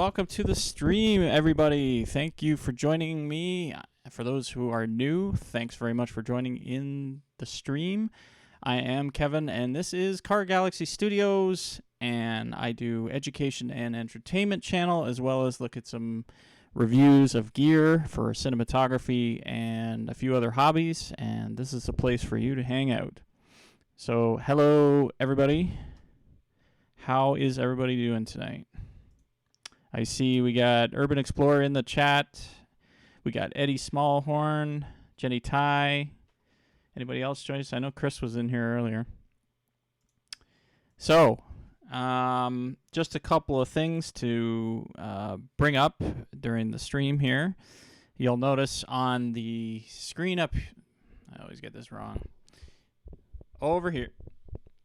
welcome to the stream, everybody. Thank you for joining me. For those who are new, thanks very much for joining in the stream. I am Kevin, and this is Karr Galaxy Studios, and I do education and entertainment channel, as well as look at some reviews of gear for cinematography and a few other hobbies, and this is a place for you to hang out. So, hello, everybody. How is everybody doing tonight? I see we got Urban Explorer in the chat. We got Eddie Smallhorn, Jenny Ty. Anybody else join us? I know Chris was in here earlier. So, just a couple of things to bring up during the stream here. You'll notice on the screen up, I always get this wrong. Over here,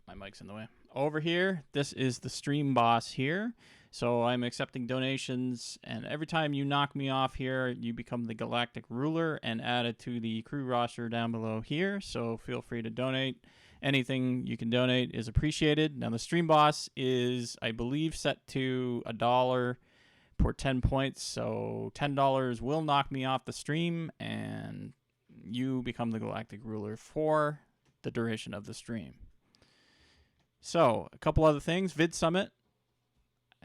my mic's in the way. Over here, this is the stream boss here. So I'm accepting donations, and every time you knock me off here, you become the Galactic Ruler and add it to the crew roster down below here. So feel free to donate. Anything you can donate is appreciated. Now the stream boss is, I believe, set to $1 per 10 points. So $10 will knock me off the stream, and you become the Galactic Ruler for the duration of the stream. So a couple other things. Vidsummit.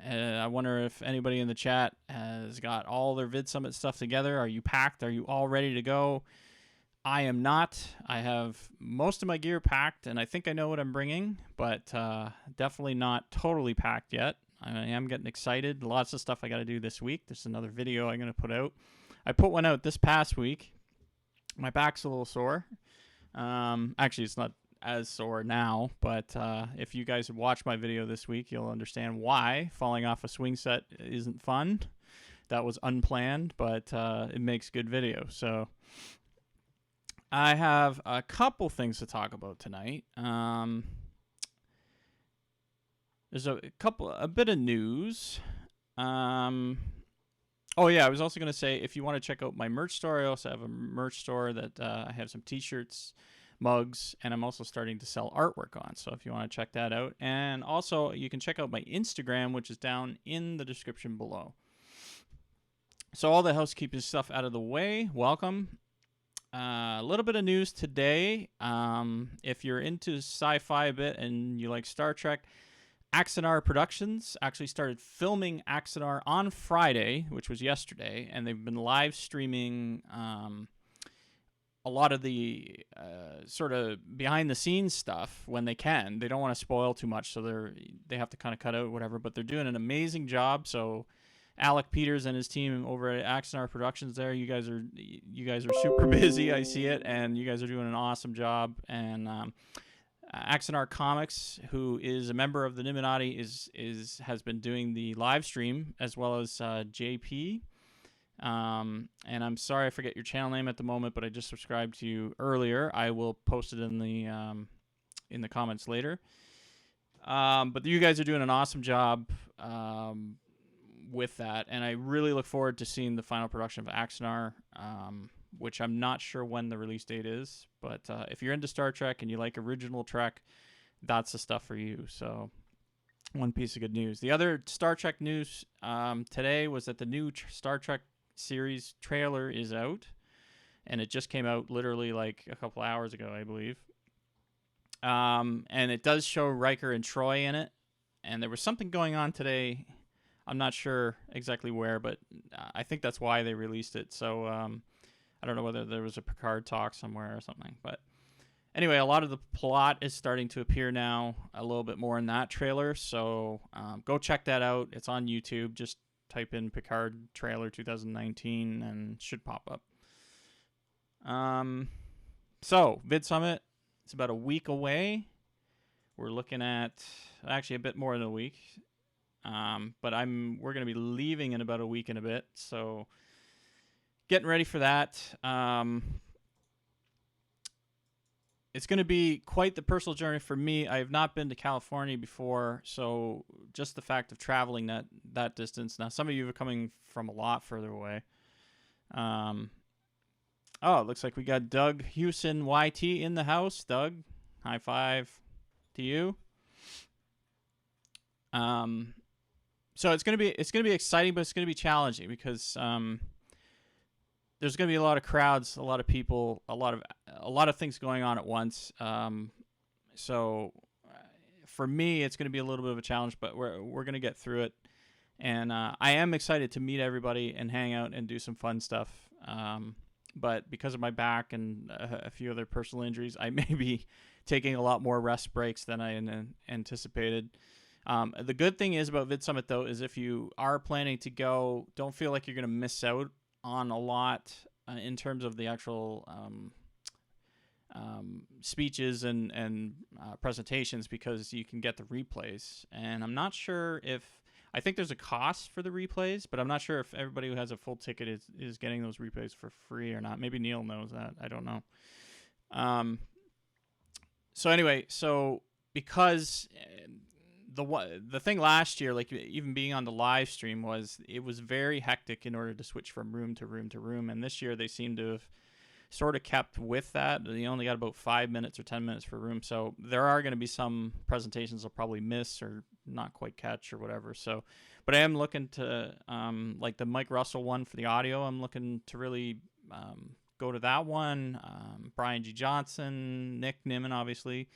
I wonder if anybody in the chat has got all their Vidsummit stuff together. Are you packed? Are you all ready to go? I am not. I have most of my gear packed, and I think I know what I'm bringing, but definitely not totally packed yet. I am getting excited. Lots of stuff I got to do this week. There's another video I'm going to put out. I put one out this past week. My back's a little sore. Actually, it's not as sore now, but if you guys have watched my video this week, you'll understand why falling off a swing set isn't fun. That was unplanned, but it makes good video. So I have a couple things to talk about tonight. There's a bit of news. Oh yeah, I was also going to say, if you want to check out my merch store, I also have a merch store that I have some t-shirts, mugs, and I'm also starting to sell artwork on. So if you want to check that out. And also you can check out my Instagram, which is down in the description below. So all the housekeeping stuff out of the way. Welcome. A little bit of news today. If you're into sci-fi a bit and you like Star Trek, Axanar Productions actually started filming Axanar on Friday, which was yesterday, and they've been live streaming a lot of the sort of behind the scenes stuff when they can. They don't want to spoil too much, so they have to kind of cut out whatever, but they're doing an amazing job. So Alec Peters and his team over at Axanar Productions there, you guys are super busy, I see it, and you guys are doing an awesome job. And Axanar Comics, who is a member of the Illuminati, has been doing the live stream, as well as JP. And I'm sorry I forget your channel name at the moment, but I just subscribed to you earlier. I will post it in the comments later. But you guys are doing an awesome job with that, and I really look forward to seeing the final production of Axanar, which I'm not sure when the release date is. But if you're into Star Trek and you like original Trek, that's the stuff for you. So one piece of good news. The other Star Trek news today was that the new Star Trek series trailer is out, and it just came out literally like a couple hours ago, I believe. And it does show Riker and Troy in it, and there was something going on today. I'm not sure exactly where, but I think that's why they released it. So I don't know whether there was a Picard talk somewhere or something, but anyway, a lot of the plot is starting to appear now, a little bit more in that trailer. So go check that out. It's on YouTube. Just type in Picard trailer 2019 and it should pop up. So Vidsummit, it's about a week away. We're looking at actually a bit more than a week. But we're going to be leaving in about a week and a bit. So getting ready for that. It's going to be quite the personal journey for me. I have not been to California before, so just the fact of traveling that distance. Now, some of you are coming from a lot further away. Oh, it looks like we got Doug Hewson YT in the house. Doug, high five to you. So it's gonna be exciting, but it's gonna be challenging because there's gonna be a lot of crowds, a lot of people, a lot of things going on at once. So for me, it's gonna be a little bit of a challenge, but we're gonna get through it. And I am excited to meet everybody and hang out and do some fun stuff. But because of my back and a few other personal injuries, I may be taking a lot more rest breaks than I anticipated. The good thing is about Vidsummit, though, is if you are planning to go, don't feel like you're going to miss out on a lot in terms of the actual speeches and presentations, because you can get the replays. And I'm not sure if... I think there's a cost for the replays, but I'm not sure if everybody who has a full ticket is getting those replays for free or not. Maybe Neil knows that. I don't know. So anyway, because the thing last year, like even being on the live stream, it was very hectic in order to switch from room to room to room. And this year they seem to have sort of kept with that. They only got about 5 minutes or 10 minutes per room. So there are going to be some presentations I'll probably miss or not quite catch or whatever. So, but I am looking to, like the Mike Russell one for the audio, I'm looking to really go to that one. Brian G. Johnson, Nick Nimmin, obviously.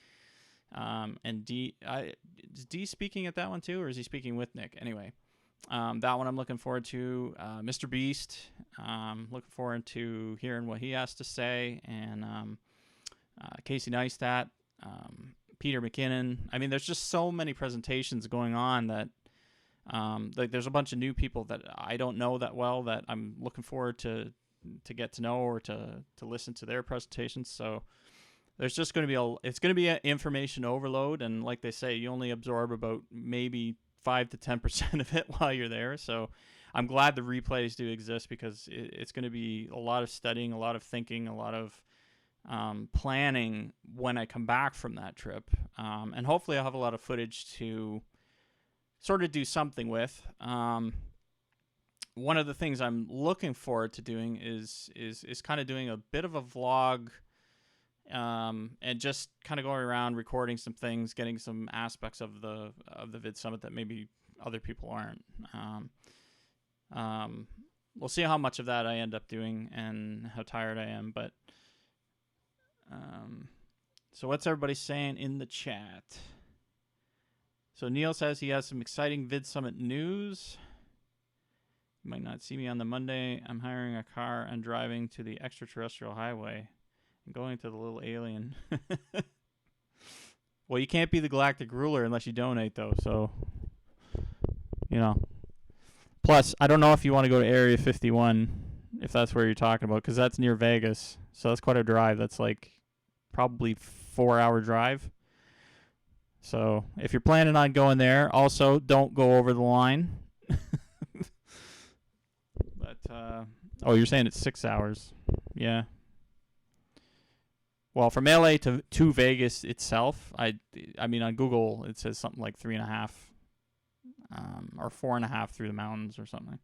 And is D speaking at that one too, or is he speaking with Nick? Anyway, that one I'm looking forward to. Mr. Beast, looking forward to hearing what he has to say. And Casey Neistat, Peter McKinnon. I mean, there's just so many presentations going on that like there's a bunch of new people that I don't know that well that I'm looking forward to get to know or to listen to their presentations. So there's just going to be it's going to be an information overload, and like they say, you only absorb about maybe 5 to 10% of it while you're there. So I'm glad the replays do exist, because it's going to be a lot of studying, a lot of thinking, a lot of planning when I come back from that trip. And hopefully I'll have a lot of footage to sort of do something with. One of the things I'm looking forward to doing is kind of doing a bit of a vlog, and just kind of going around recording some things, getting some aspects of the Vidsummit that maybe other people aren't. We'll see how much of that I end up doing and how tired I am, but so what's everybody saying in the chat? So Neil says he has some exciting Vidsummit news. You might not see me on the Monday. I'm hiring a car and driving to the extraterrestrial highway and going to the little alien. Well, you can't be the galactic ruler unless you donate, though. So, you know. Plus, I don't know if you want to go to Area 51, if that's where you're talking about, because that's near Vegas. So that's quite a drive. That's like probably 4-hour drive. So if you're planning on going there, also don't go over the line. But oh, you're saying it's 6 hours? Yeah. Well, from LA to Vegas itself, I mean on Google it says something like 3.5, or 4.5 through the mountains or something.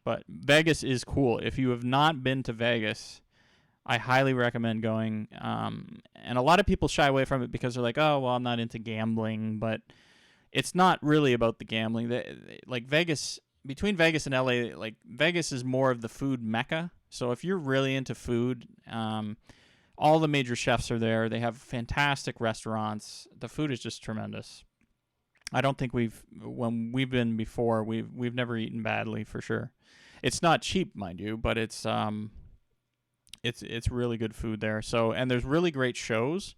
But Vegas is cool. If you have not been to Vegas, I highly recommend going. And a lot of people shy away from it because they're like, oh, well, I'm not into gambling. But it's not really about the gambling. Like Vegas, between Vegas and LA, like Vegas is more of the food mecca. So if you're really into food, all the major chefs are there. They have fantastic restaurants. The food is just tremendous. I don't think when we've been before, we've never eaten badly for sure. It's not cheap, mind you, but it's really good food there. So, and there's really great shows.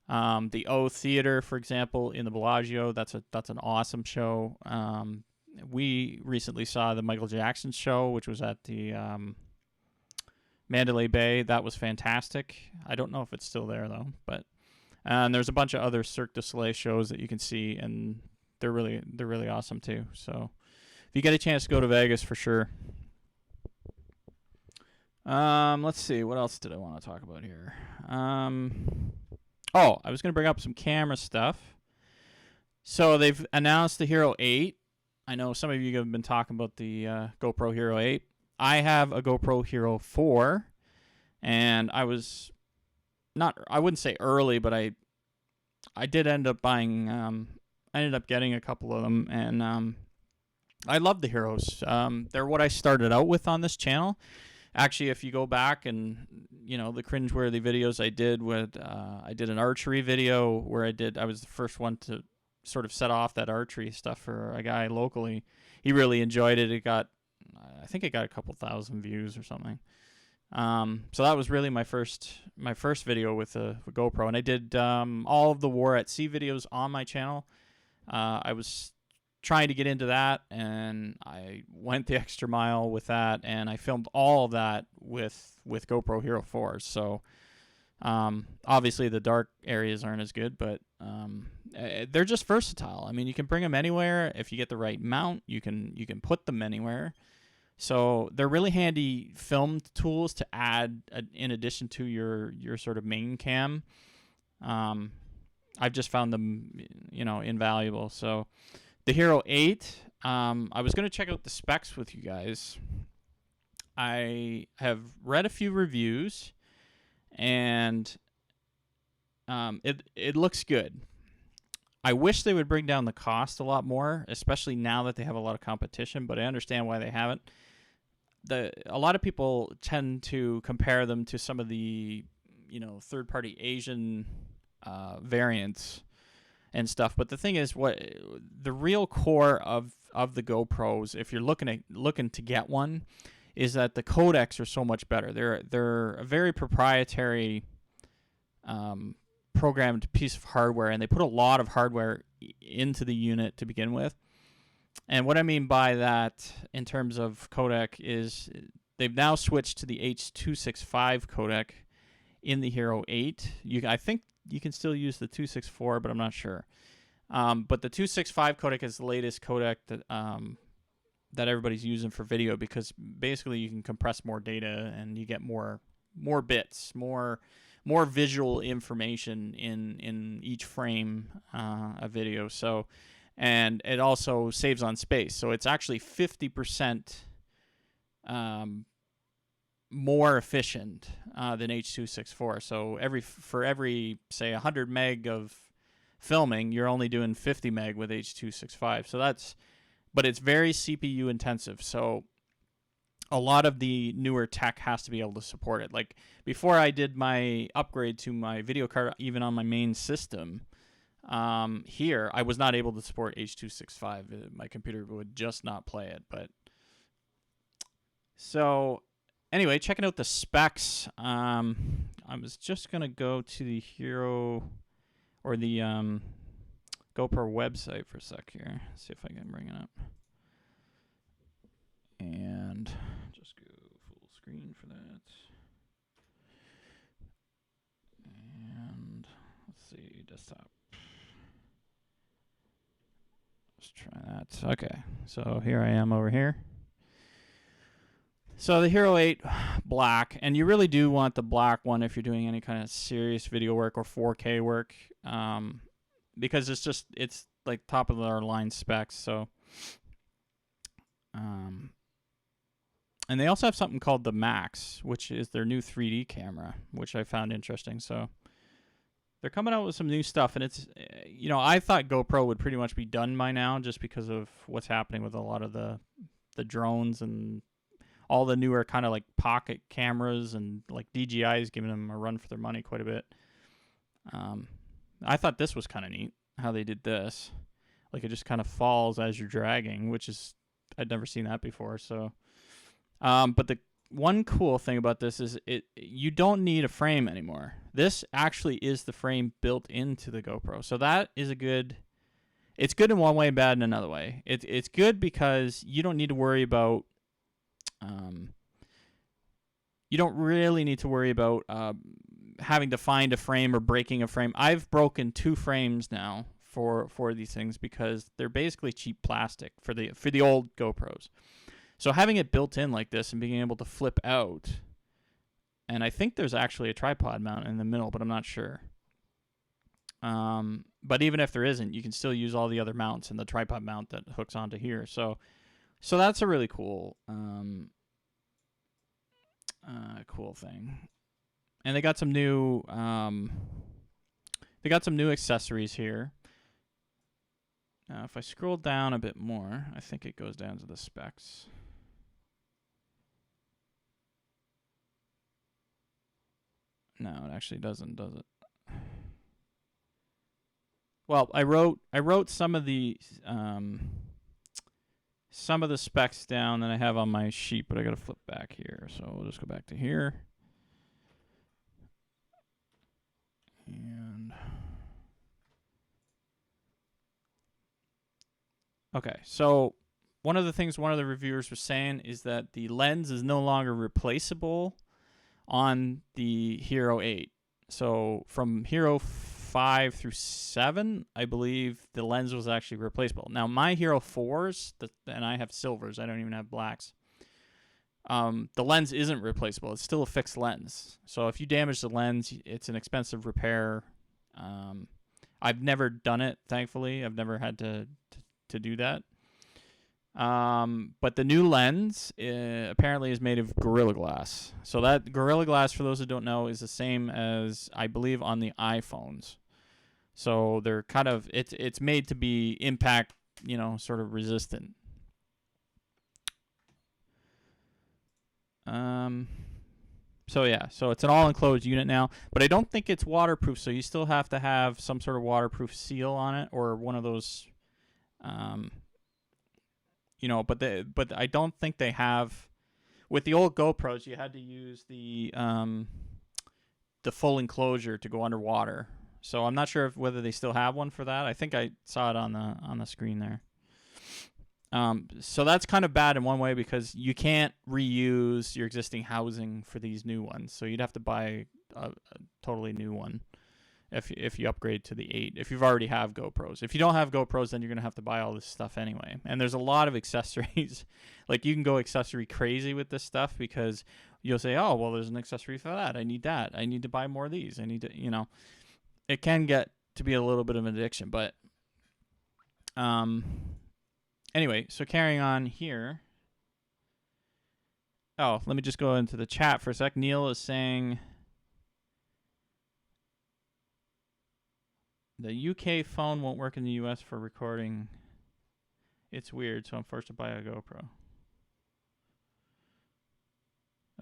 The O Theater, for example, in the Bellagio, that's an awesome show. We recently saw the Michael Jackson show, which was at the Mandalay Bay. That was fantastic. I don't know if it's still there though, but and there's a bunch of other Cirque du Soleil shows that you can see, and they're really awesome too. So if you get a chance to go to Vegas, for sure. Let's see, what else did I want to talk about here? Oh, I was going to bring up some camera stuff. So they've announced the Hero 8. I know some of you have been talking about the GoPro Hero 8. I have a GoPro Hero 4, and I wouldn't say early, but I did end up buying, I ended up getting a couple of them, and I love the heroes. They're what I started out with on this channel. Actually, if you go back and, you know, the cringeworthy videos I did with, I did an archery video where I was the first one to sort of set off that archery stuff for a guy locally. He really enjoyed it. I think it got a couple thousand views or something. So that was really my first video with a GoPro, and I did all of the War at Sea videos on my channel. I was trying to get into that, and I went the extra mile with that, and I filmed all of that with GoPro Hero 4. So obviously the dark areas aren't as good, but they're just versatile. I mean, you can bring them anywhere. If you get the right mount, you can put them anywhere. So they're really handy film tools to add in addition to your sort of main cam. I've just found them, you know, invaluable. So the Hero 8, I was going to check out the specs with you guys. I have read a few reviews, and it looks good. I wish they would bring down the cost a lot more, especially now that they have a lot of competition, but I understand why they haven't. A lot of people tend to compare them to some of the, you know, third-party Asian variants and stuff. But the thing is, what the real core of the GoPros, if you're looking to get one, is that the codecs are so much better. They're a very proprietary programmed piece of hardware, and they put a lot of hardware into the unit to begin with. And what I mean by that in terms of codec is they've now switched to the H.265 codec in the Hero 8. I think you can still use the 264, but I'm not sure. But the 265 codec is the latest codec that everybody's using for video, because basically you can compress more data and you get more bits, more visual information in each frame of video. So, and it also saves on space. So it's actually 50% more efficient than H.264. So for every say 100 meg of filming, you're only doing 50 meg with H.265. So but it's very CPU intensive. So a lot of the newer tech has to be able to support it. Like before I did my upgrade to my video card, even on my main system, here I was not able to support H.265. My computer would just not play it. But so anyway, checking out the specs, I was just gonna go to the Hero or the GoPro website for a sec here. See if I can bring it up. And just go full screen for that. And let's see, desktop. Let's try that. Okay, so here I am over here. So the Hero 8 black, and you really do want the black one if you're doing any kind of serious video work or 4K work, because it's like top of our line specs. So, and they also have something called the Max, which is their new 3D camera, which I found interesting. So they're coming out with some new stuff, and it's, you know, I thought GoPro would pretty much be done by now just because of what's happening with a lot of the drones and all the newer kind of like pocket cameras, and like DJI is giving them a run for their money quite a bit. I thought this was kind of neat how they did this. Like it just kind of falls as you're dragging, which is, I'd never seen that before. So, but the one cool thing about this is you don't need a frame anymore. This actually is the frame built into the GoPro. So that is it's good in one way, bad in another way. It's good because you don't need to worry about, you don't really need to worry about having to find a frame or breaking a frame. I've broken 2 frames now for these things because they're basically cheap plastic for the old GoPros. So having it built in like this and being able to flip out, and I think there's actually a tripod mount in the middle, but I'm not sure. But even if there isn't, you can still use all the other mounts and the tripod mount that hooks onto here. So that's a really cool cool thing. And they got some new accessories here. Now, if I scroll down a bit more, I think it goes down to the specs. No, it actually doesn't, does it? Well, I wrote some of the specs down that I have on my sheet, but I got to flip back here. So we'll just go back to here. And okay, so one of the things one of the reviewers was saying is that the lens is no longer replaceable on the Hero 8. So from Hero 5 through 7, I believe the lens was actually replaceable. Now, my Hero 4s, and I have silvers, I don't even have blacks, the lens isn't replaceable. It's still a fixed lens. So if you damage the lens, it's an expensive repair. I've never done it, thankfully. I've never had to do that. But the new lens apparently is made of Gorilla Glass. So that Gorilla Glass, for those who don't know, is the same as, I believe, on the iPhones. So they're kind of, it's made to be impact, sort of resistant. So yeah, so it's an all-enclosed unit now, but I don't think it's waterproof, so you still have to have some sort of waterproof seal on it, or one of those, but I don't think they have. With the old GoPros, you had to use the full enclosure to go underwater. So I'm not sure whether they still have one for that. I think I saw it on the screen there. So that's kind of bad in one way because you can't reuse your existing housing for these new ones. So you'd have to buy a totally new one if you upgrade to the 8. If you've already have GoPros. If you don't have GoPros, then you're going to have to buy all this stuff anyway. And there's a lot of accessories. Like, you can go accessory crazy with this stuff because you'll say, oh, well, there's an accessory for that. I need that. I need to buy more of these. I need to, it can get to be a little bit of an addiction. But anyway, so carrying on here. Oh, let me just go into the chat for a sec. Neil is saying the UK phone won't work in the US for recording. It's weird, so I'm forced to buy a GoPro.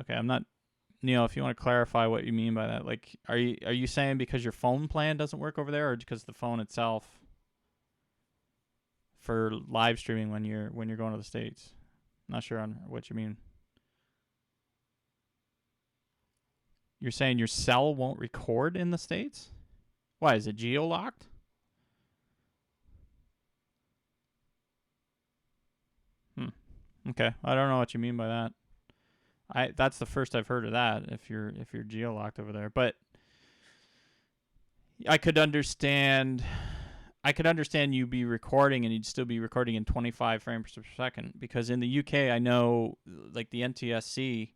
Okay, I'm not... Neil, if you want to clarify what you mean by that. Like, are you saying because your phone plan doesn't work over there, or because the phone itself for live streaming when you're going to the States? I'm not sure on what you mean. You're saying your cell won't record in the States? Why, is it geo-locked? Okay, I don't know what you mean by that. That's the first I've heard of that. If you're geo-locked over there, but I could understand you be recording and you'd still be recording in 25 frames per second, because in the UK I know, like, the NTSC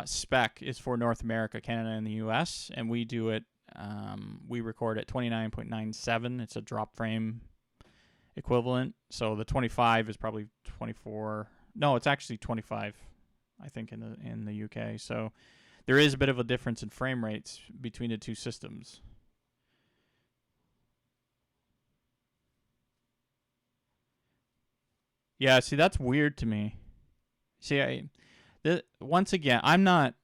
spec is for North America, Canada, and the US, and we do it. We record at 29.97. It's a drop frame equivalent. So the 25 is probably 24. No, it's actually 25, I think, in the UK. So there is a bit of a difference in frame rates between the two systems. Yeah, see, that's weird to me. See, once again, I'm not,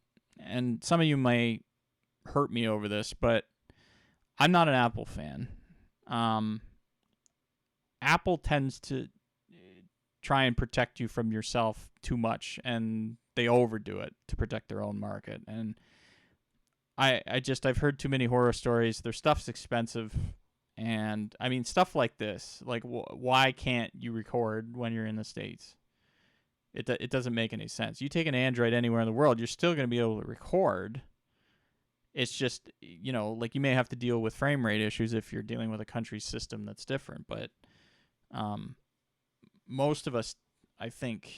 and some of you may hurt me over this, but I'm not an Apple fan. Apple tends to try and protect you from yourself too much, and they overdo it to protect their own market. And I've heard too many horror stories. Their stuff's expensive, and I mean, stuff like this. Like, why can't you record when you're in the States? It doesn't make any sense. You take an Android anywhere in the world, you're still going to be able to record. It's just, like, you may have to deal with frame rate issues if you're dealing with a country system that's different. But most of us, I think...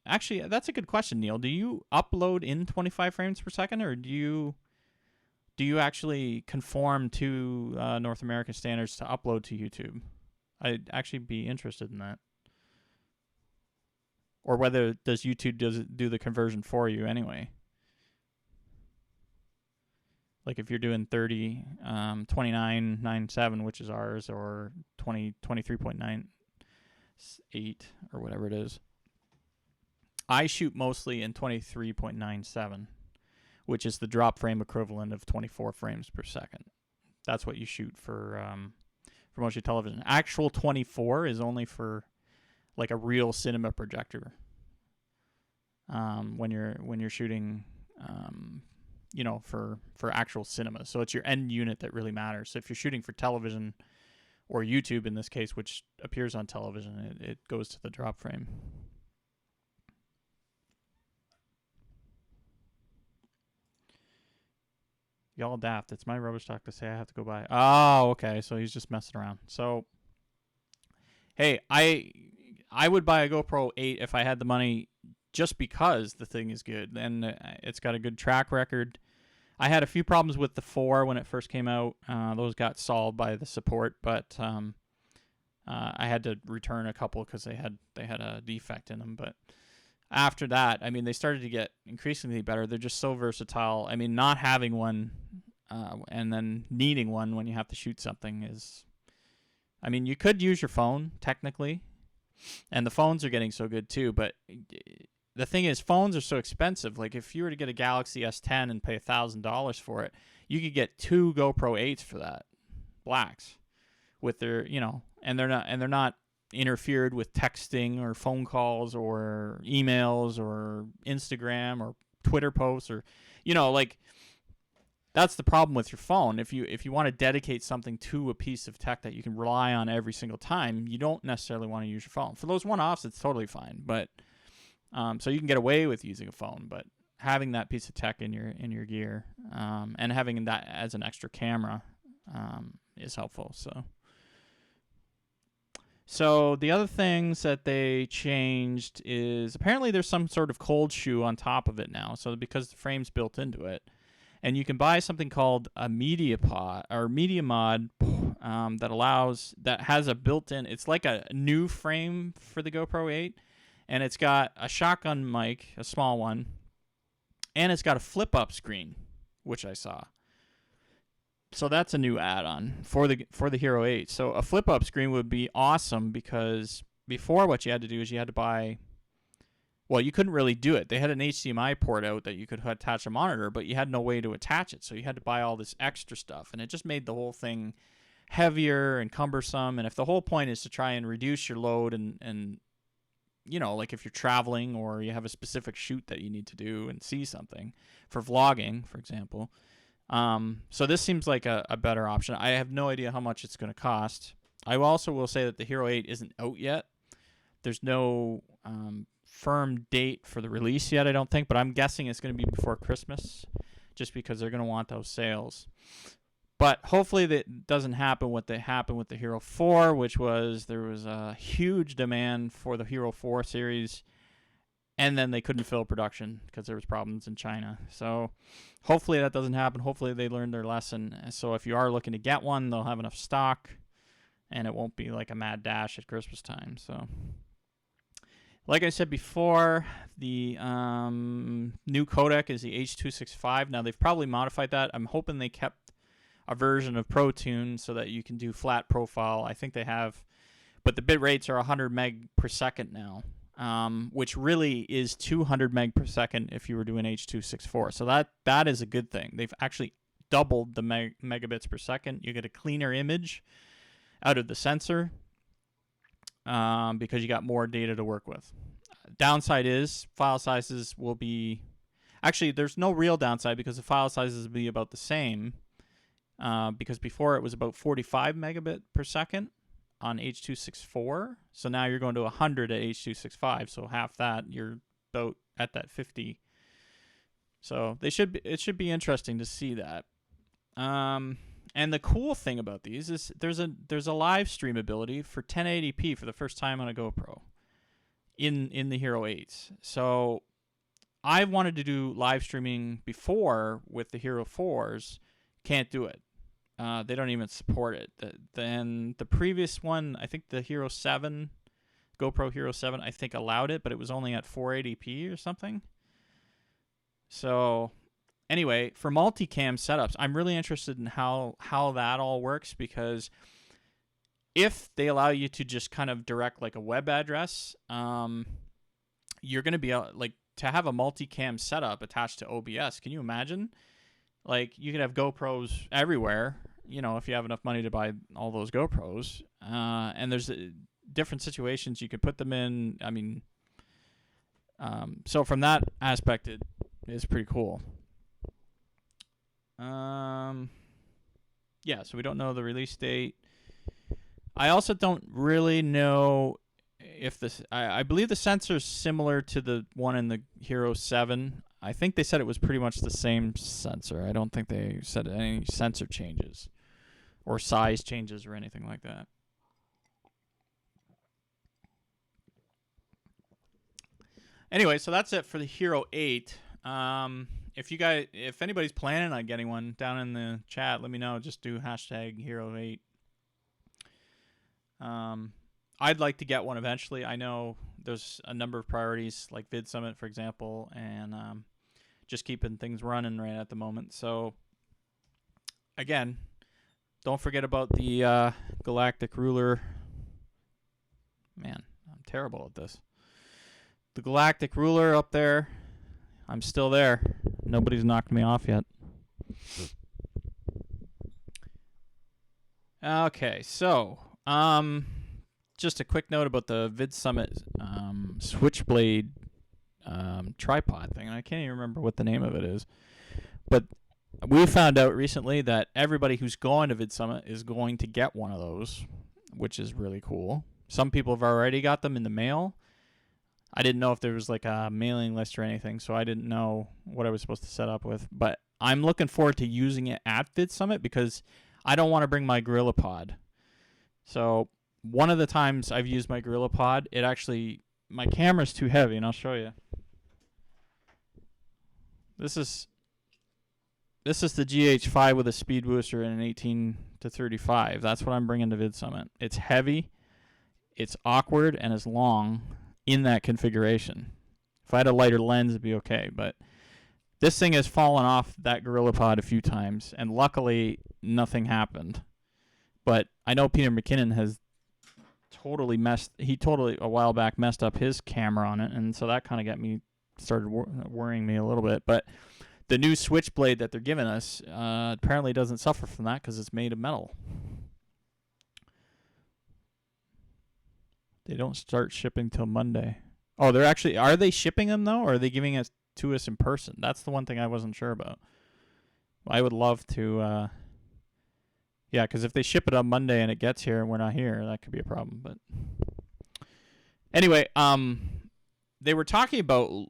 Actually, that's a good question, Neil. Do you upload in 25 frames per second, or do you actually conform to North American standards to upload to YouTube? I'd actually be interested in that. Or whether does YouTube do the conversion for you anyway? Like if you're doing 30, 29.97, which is ours, or 23.98 or whatever it is. I shoot mostly in 23.97, which is the drop frame equivalent of 24 frames per second. That's what you shoot for most of your television. Actual 24 is only for like a real cinema projector. When you're shooting, for actual cinema. So it's your end unit that really matters. So if you're shooting for television or YouTube in this case, which appears on television, it goes to the drop frame. Y'all daft. It's my rubbish talk to say I have to go buy. Oh, okay. So he's just messing around. So, hey, I would buy a GoPro 8 if I had the money, just because the thing is good and it's got a good track record. I had a few problems with the 4 when it first came out. Those got solved by the support, but I had to return a couple because they had a defect in them. But after that, I mean, they started to get increasingly better. They're just so versatile. I mean, not having one and then needing one when you have to shoot something is... I mean, you could use your phone, technically, and the phones are getting so good too, but the thing is, phones are so expensive. Like, if you were to get a Galaxy S10 and pay $1,000 for it, you could get 2 GoPro 8s for that, blacks, with their, and they're not interfered with texting or phone calls or emails or Instagram or Twitter posts or, that's the problem with your phone. If you want to dedicate something to a piece of tech that you can rely on every single time, you don't necessarily want to use your phone. For those one-offs, it's totally fine, but so you can get away with using a phone, but having that piece of tech in your gear and having that as an extra camera is helpful. So the other things that they changed is apparently there's some sort of cold shoe on top of it now. So because the frame's built into it, and you can buy something called a media mod that has a built-in. It's like a new frame for the GoPro 8, and it's got a shotgun mic, a small one, and it's got a flip-up screen, which I saw. So that's a new add-on for the Hero 8. So a flip-up screen would be awesome, because before what you had to do is you had to buy... Well, you couldn't really do it. They had an HDMI port out that you could attach a monitor, but you had no way to attach it. So you had to buy all this extra stuff, and it just made the whole thing heavier and cumbersome. And if the whole point is to try and reduce your load and like if you're traveling or you have a specific shoot that you need to do and see something for vlogging, for example. So this seems like a better option. I have no idea how much it's going to cost. I also will say that the Hero 8 isn't out yet. There's no firm date for the release yet, I don't think, but I'm guessing it's going to be before Christmas, just because they're going to want those sales. But hopefully that doesn't happen what happened with the Hero 4, which was there was a huge demand for the Hero 4 series, and then they couldn't fill production because there was problems in China. So hopefully that doesn't happen. Hopefully they learned their lesson. So if you are looking to get one, they'll have enough stock, and it won't be like a mad dash at Christmas time. So, like I said before, the new codec is the H.265. Now, they've probably modified that. I'm hoping they kept a version of ProTune so that you can do flat profile. I think they have, but the bit rates are 100 meg per second now, which really is 200 meg per second if you were doing H.264. So that is a good thing. They've actually doubled the megabits per second. You get a cleaner image out of the sensor, because you got more data to work with. Downside is file sizes will be... Actually, there's no real downside because the file sizes will be about the same, because before it was about 45 megabit per second on H.264. So now you're going to 100 at H.265. So half that, you're about at that 50. So it should be interesting to see that. And the cool thing about these is there's a live stream ability for 1080p for the first time on a GoPro in the Hero 8s. So I've wanted to do live streaming before with the Hero 4s. Can't do it. They don't even support it. Then the previous one, I think the Hero 7, GoPro Hero 7, I think allowed it, but it was only at 480p or something. So anyway, for multicam setups, I'm really interested in how that all works, because if they allow you to just kind of direct like a web address, you're going to be like to have a multicam setup attached to OBS. Can you imagine? Like you could have GoPros everywhere, you know, if you have enough money to buy all those GoPros. And there's different situations you could put them in. I mean, so from that aspect, it is pretty cool. Yeah, so we don't know the release date. I also don't really know if this... I believe the sensor is similar to the one in the Hero 7. I think they said it was pretty much the same sensor. I don't think they said any sensor changes or size changes or anything like that. Anyway, so that's it for the Hero 8. If anybody's planning on getting one, down in the chat, let me know. Just do hashtag Hero 8. I'd like to get one eventually. I know there's a number of priorities, like Vidsummit, for example, and just keeping things running right at the moment. So, again, don't forget about the galactic ruler. Man, I'm terrible at this. The galactic ruler up there. I'm still there. Nobody's knocked me off yet. Okay, so just a quick note about the Vidsummit Switchblade tripod thing. I can't even remember what the name of it is. But we found out recently that everybody who's going to Vidsummit is going to get one of those, which is really cool. Some people have already got them in the mail. I didn't know if there was like a mailing list or anything, so I didn't know what I was supposed to set up with. But I'm looking forward to using it at Vidsummit because I don't want to bring my GorillaPod. So one of the times I've used my GorillaPod, my camera's too heavy, and I'll show you. This is the GH5 with a speed booster and an 18 to 35. That's what I'm bringing to Vidsummit. It's heavy, it's awkward, and it's long in that configuration. If I had a lighter lens, it'd be okay, but this thing has fallen off that GorillaPod a few times, and luckily nothing happened. But I know Peter McKinnon has a while back messed up his camera on it, and so that kind of started worrying me a little bit. But the new Switchblade that they're giving us apparently doesn't suffer from that because it's made of metal. They don't start shipping till Monday. Oh, are they shipping them though, or are they giving it to us in person? That's the one thing I wasn't sure about. I would love to, yeah, because if they ship it on Monday and it gets here and we're not here, that could be a problem. But anyway, they were talking about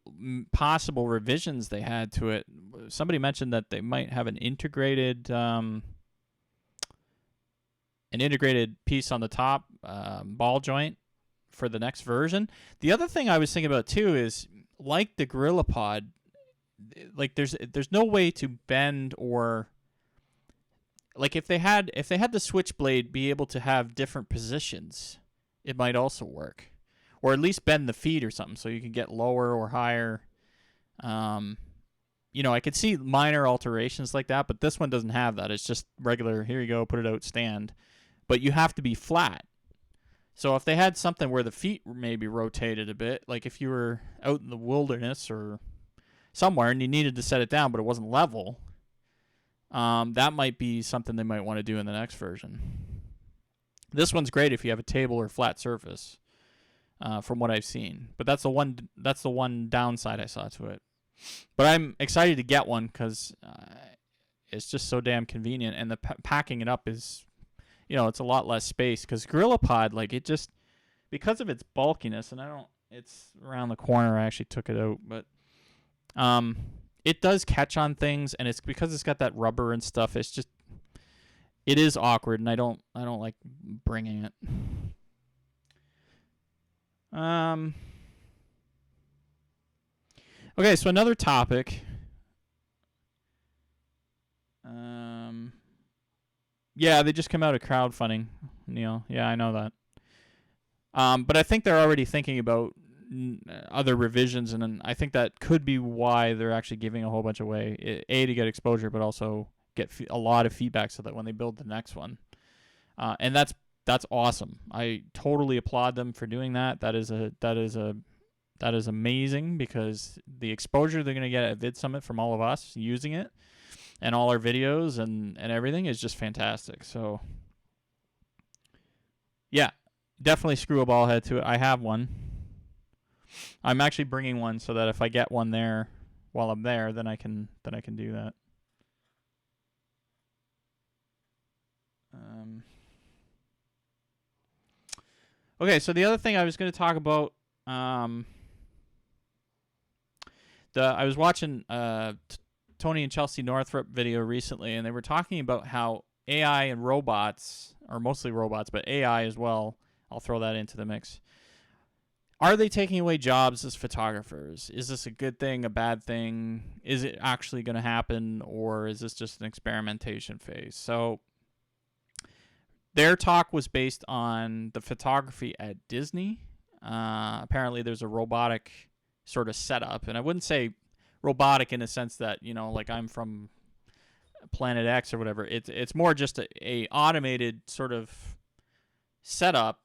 possible revisions they had to it. Somebody mentioned that they might have an integrated piece on the top, ball joint, for the next version. The other thing I was thinking about too is, like the GorillaPod, like there's no way to bend, or like if they had the Switchblade be able to have different positions, it might also work, or at least bend the feet or something so you can get lower or higher. I could see minor alterations like that, but this one doesn't have that. It's just regular, here you go, put it out, stand. But you have to be flat. So if they had something where the feet maybe rotated a bit, like if you were out in the wilderness or somewhere and you needed to set it down but it wasn't level, that might be something they might want to do in the next version. This one's great if you have a table or flat surface, from what I've seen. But that's the one downside I saw to it. But I'm excited to get one because it's just so damn convenient, and the packing it up is... it's a lot less space, because GorillaPod, like, it just, because of its bulkiness, and it's around the corner, I actually took it out, but it does catch on things, and it's because it's got that rubber and stuff, it is awkward, and I don't like bringing it. Okay, so another topic. Yeah, they just come out of crowdfunding, Neil. Yeah, I know that. But I think they're already thinking about other revisions, and then I think that could be why they're actually giving a whole bunch away. A, to get exposure, but also get a lot of feedback so that when they build the next one, and that's awesome. I totally applaud them for doing that. That is amazing, because the exposure they're going to get at Vidsummit from all of us using it and all our videos and everything is just fantastic. So, yeah, definitely screw a ball head to it. I have one. I'm actually bringing one so that if I get one there while I'm there, then I can do that. Okay, so the other thing I was going to talk about, I was watching Tony and Chelsea Northrup video recently, and they were talking about how AI and robots, or mostly robots, but AI as well, I'll throw that into the mix. Are they taking away jobs as photographers? Is this a good thing, a bad thing? Is it actually going to happen, or is this just an experimentation phase? So their talk was based on the photography at Disney. Apparently there's a robotic sort of setup, and I wouldn't say robotic in a sense that, like I'm from Planet X or whatever. It's more just a automated sort of setup.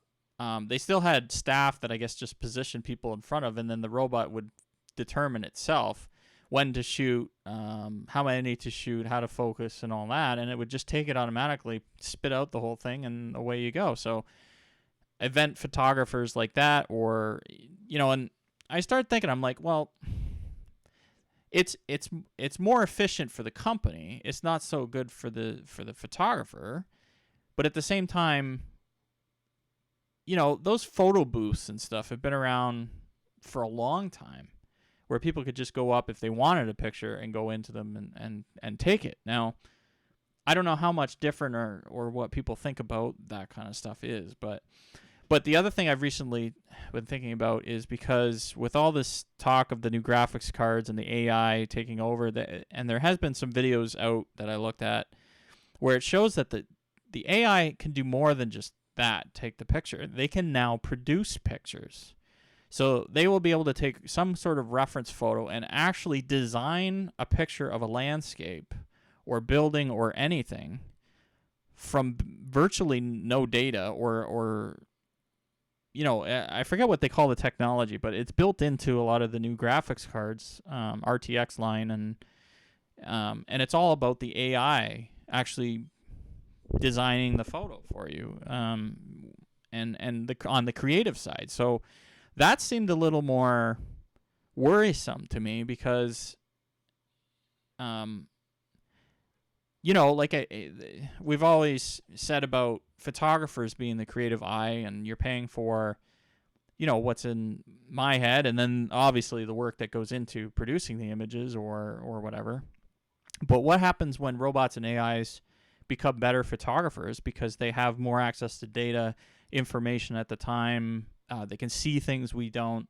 They still had staff that I guess just positioned people in front of, and then the robot would determine itself when to shoot, how many to shoot, how to focus, and all that, and it would just take it automatically, spit out the whole thing, and away you go. So event photographers like that, or and I started thinking, I'm like, well, it's more efficient for the company. It's not so good for the photographer, but at the same time, those photo booths and stuff have been around for a long time, where people could just go up if they wanted a picture and go into them and take it. Now, I don't know how much different or what people think about that kind of stuff is, but the other thing I've recently been thinking about is, because with all this talk of the new graphics cards and the AI taking over, and there has been some videos out that I looked at where it shows that the AI can do more than just that, take the picture. They can now produce pictures. So they will be able to take some sort of reference photo and actually design a picture of a landscape or building or anything from virtually no data, or I forget what they call the technology, but it's built into a lot of the new graphics cards, RTX line, and it's all about the AI actually designing the photo for you, and on the creative side. So that seemed a little more worrisome to me, because we've always said about photographers being the creative eye, and you're paying for what's in my head, and then obviously the work that goes into producing the images or whatever. But what happens when robots and AIs become better photographers because they have more access to data, information at the time? They can see things we don't.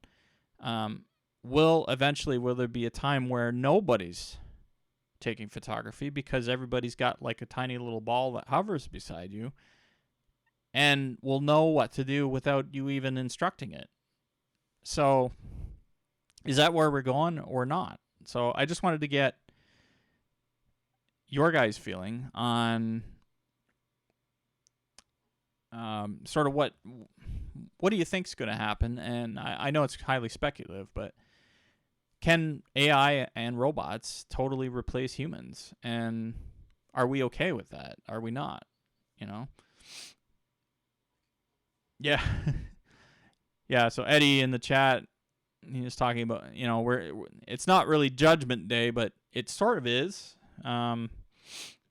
Will there be a time where nobody's taking photography, because everybody's got like a tiny little ball that hovers beside you and will know what to do without you even instructing it? So is that where we're going or not? So I just wanted to get your guys' feeling on sort of what do you think's going to happen? And I know it's highly speculative, but can AI and robots totally replace humans? And are we okay with that? Are we not? Yeah. Yeah, so Eddie in the chat, he was talking about, it's not really Judgment Day, but it sort of is,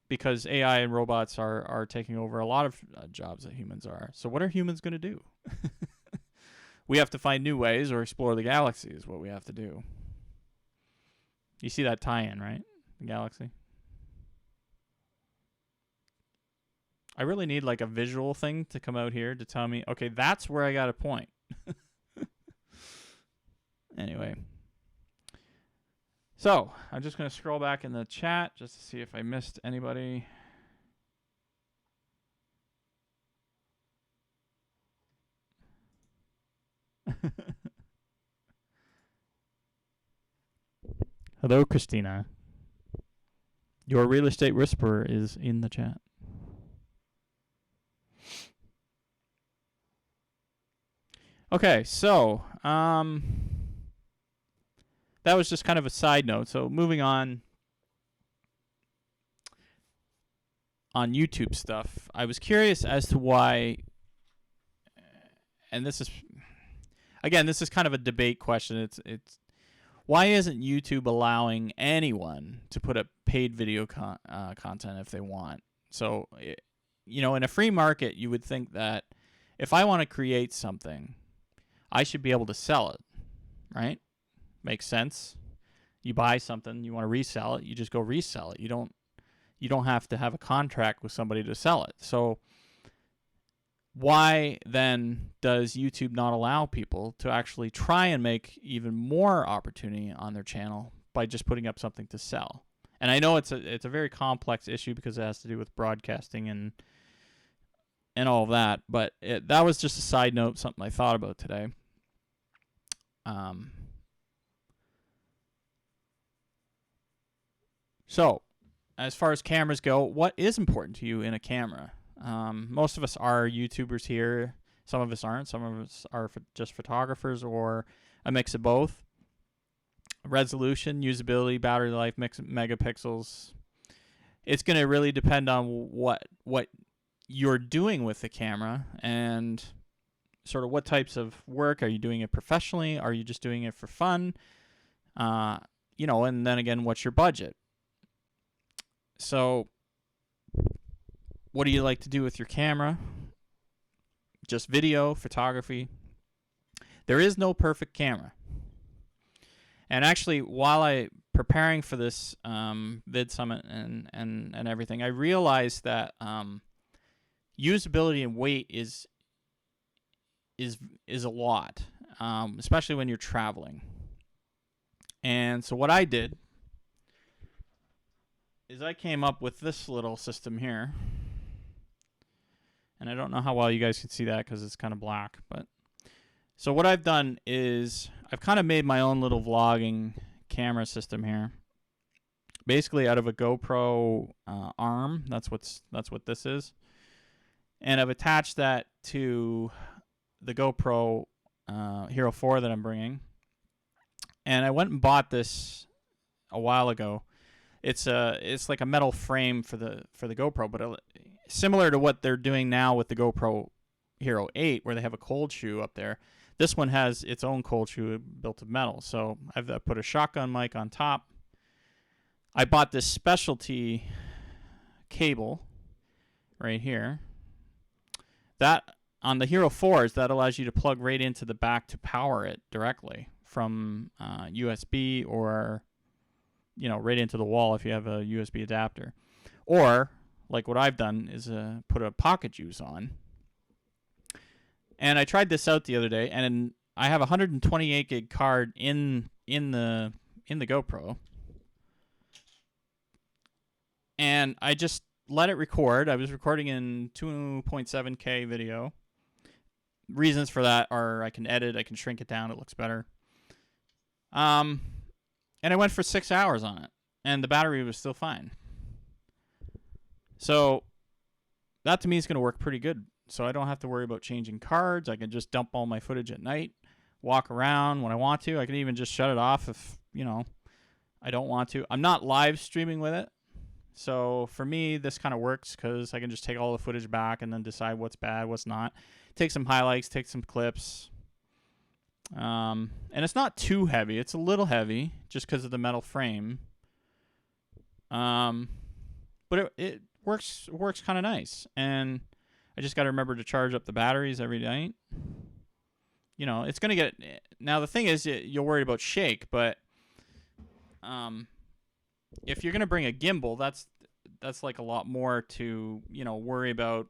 because AI and robots are taking over a lot of jobs that humans are. So what are humans going to do? We have to find new ways or explore the galaxy is what we have to do. You see that tie-in, right? The galaxy. I really need like a visual thing to come out here to tell me, okay, that's where I got a point. Anyway. So, I'm just going to scroll back in the chat just to see if I missed anybody. Hello, Christina. Your real estate whisperer is in the chat. Okay, so that was just kind of a side note. So moving on YouTube stuff, I was curious as to why, and this is kind of a debate question. It's why isn't YouTube allowing anyone to put up paid video content if they want? So, in a free market, you would think that if I want to create something, I should be able to sell it, right? Makes sense. You buy something, you want to resell it, you just go resell it. You don't have to have a contract with somebody to sell it. So why then does YouTube not allow people to actually try and make even more opportunity on their channel by just putting up something to sell? And I know it's a very complex issue because it has to do with broadcasting and all of that, but that was just a side note, something I thought about today. So, as far as cameras go, what is important to you in a camera? Most of us are YouTubers here. Some of us aren't. Some of us are just photographers or a mix of both. Resolution, usability, battery life, megapixels. It's going to really depend on what you're doing with the camera and sort of what types of work. Are you doing it professionally? Are you just doing it for fun? And then again, what's your budget? So, what do you like to do with your camera? Just video, photography. There is no perfect camera. And actually, while I preparing for this Vidsummit and everything, I realized that usability and weight is a lot, especially when you're traveling. And so what I did is I came up with this little system here. And I don't know how well you guys can see that because it's kind of black. But so what I've done is I've kind of made my own little vlogging camera system here. Basically out of a GoPro arm. That's what this is. And I've attached that to the GoPro Hero 4 that I'm bringing. And I went and bought this a while ago. It's like a metal frame for the GoPro, but similar to what they're doing now with the GoPro Hero 8, where they have a cold shoe up there. This one has its own cold shoe built of metal. So I've put a shotgun mic on top. I bought this specialty cable right here. That on the Hero 4s, that allows you to plug right into the back to power it directly from USB or right into the wall if you have a USB adapter. Or, like what I've done, is put a pocket juice on. And I tried this out the other day, and I have a 128 gig card in the GoPro. And I just let it record. I was recording in 2.7K video. Reasons for that are I can edit, I can shrink it down, it looks better. And I went for 6 hours on it, and the battery was still fine. So that to me is going to work pretty good. So I don't have to worry about changing cards. I can just dump all my footage at night, walk around when I want to. I can even just shut it off if, I don't want to. I'm not live streaming with it. So for me, this kind of works because I can just take all the footage back and then decide what's bad, what's not. Take some highlights, take some clips. And it's not too heavy. It's a little heavy just because of the metal frame. But it works kind of nice. And I just got to remember to charge up the batteries every night. It's going to get... Now, the thing is, you're worried about shake, but if you're going to bring a gimbal, that's like a lot more to, worry about.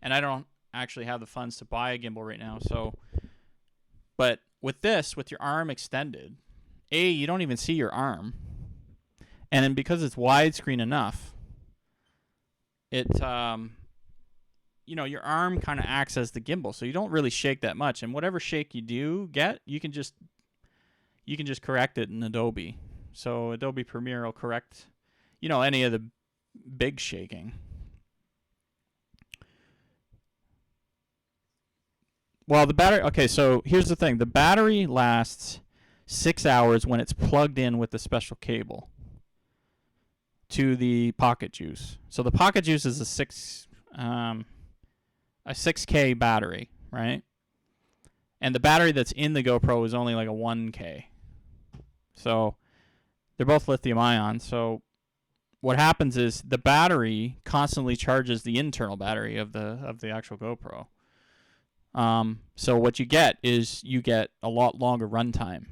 And I don't actually have the funds to buy a gimbal right now, so... But with this, with your arm extended, you don't even see your arm. And then because it's widescreen enough, it, your arm kind of acts as the gimbal. So you don't really shake that much. And whatever shake you do get, you can just, you can just correct it in Adobe. So Adobe Premiere will correct, any of the big shaking. Well, the battery, okay, so here's the thing. The battery lasts 6 hours when it's plugged in with the special cable to the Pocket Juice. So the Pocket Juice is a 6K battery, right? And the battery that's in the GoPro is only like a 1K. So they're both lithium ion. So what happens is the battery constantly charges the internal battery of the actual GoPro. So what you get is a lot longer runtime.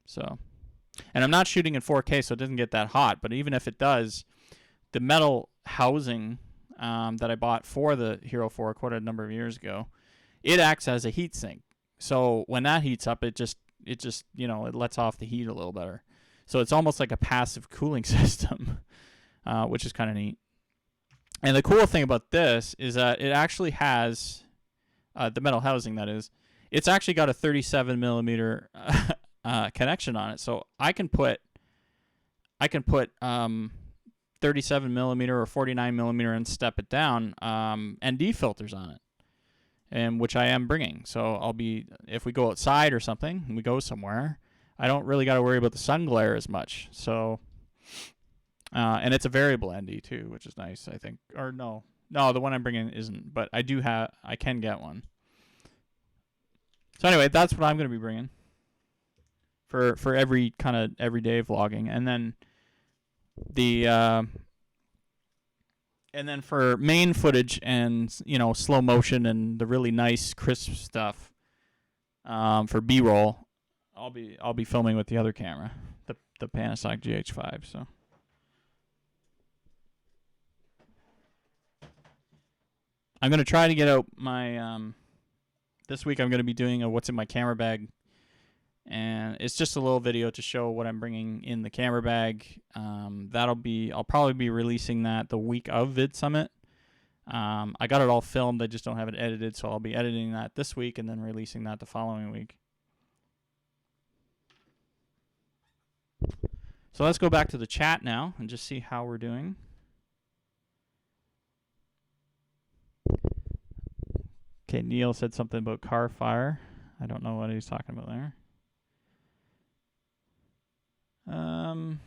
So, and I'm not shooting in 4K, so it doesn't get that hot. But even if it does, the metal housing that I bought for the Hero 4 quite a number of years ago, it acts as a heat sink. So when that heats up, it just it lets off the heat a little better. So it's almost like a passive cooling system, which is kind of neat. And the cool thing about this is that it actually has the metal housing. That is, it's actually got a 37 millimeter connection on it. So I can put 37 millimeter or 49 millimeter and step it down ND filters on it, and which I am bringing. So if we go outside or something and we go somewhere, I don't really got to worry about the sun glare as much. So, and it's a variable ND too, which is nice, I think. Or no, the one I'm bringing isn't, but I can get one. So anyway, that's what I'm going to be bringing for every kind of everyday vlogging, and then for main footage and slow motion and the really nice crisp stuff for B-roll, I'll be filming with the other camera, the Panasonic GH5. So I'm gonna try to get out my this week. I'm gonna be doing a what's in my camera bag, and it's just a little video to show what I'm bringing in the camera bag. I'll probably be releasing that the week of Vidsummit. I got it all filmed, I just don't have it edited, so I'll be editing that this week and then releasing that the following week. So let's go back to the chat now and just see how we're doing. Okay, Neil said something about Karr fire. I don't know what he's talking about there. Ones